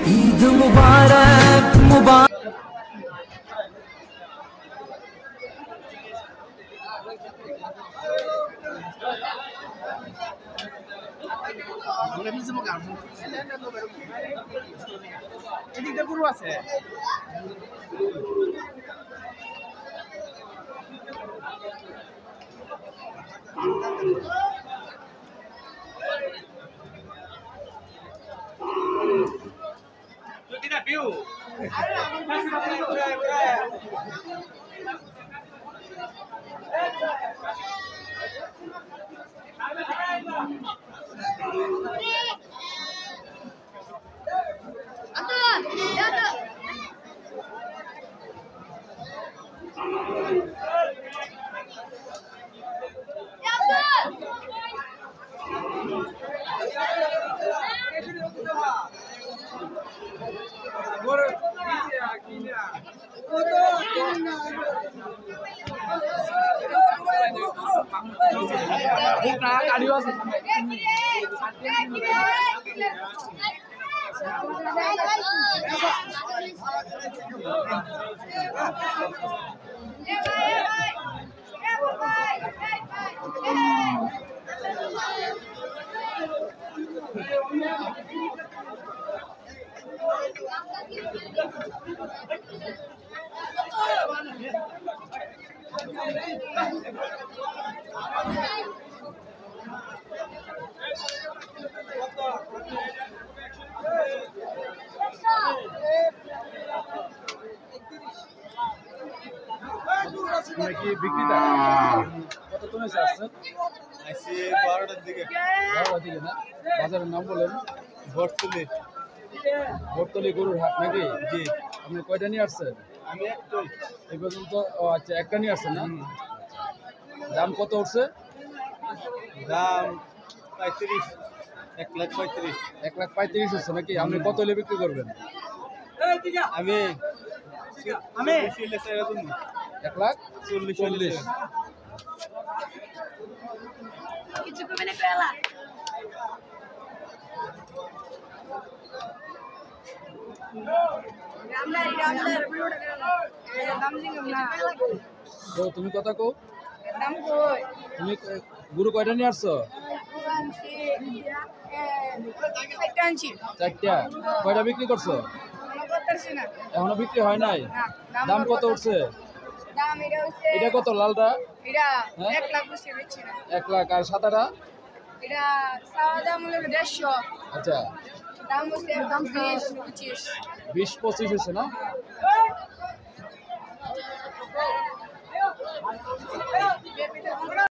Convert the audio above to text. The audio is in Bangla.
ईद मुबारक मुबारक। এদিকে পুরো আছে কি বিক্রিতা কত তুমি আসছেন? আইসি 12টার দিকে। 12টার দিকে না? বাজারের নাম বলেন? ভটতলি। ভটতলি গরুর হাট নাকি? জি। আপনি কয়টা নিয়ে আসছেন? আমি একটাই। এই পর্যন্ত আচ্ছা একটা নিয়ে আসছেন না? দাম কত উঠছে? দাম 35, 1,35,000। 1,35,000 হচ্ছে নাকি? আপনি কত হলে বিক্রি করবেন? আমি 1,40,000। কিছু কমে না কয়লা রামদার ভিডিওটা করে দাম দিলাম না তো তুমি কথা কও, দাম কই তুমি গরু কয়টা নিয়ে আসছো? টানছি 4টা। কয়টা বিক্রি করছো? কোনো করতেছি না এখনো বিক্রি হয় নাই? না দাম কত উঠছে? দাম এটা হচ্ছে এটা কত লালটা? এটা হ্যাঁ? 1 লাখ বসে বেচছি না 1 লাখ। আর সাদাটা? এটা সাদা দাম হলো 150 আচ্ছা দাম হচ্ছে একদম 20 25 20-25 হচ্ছে না?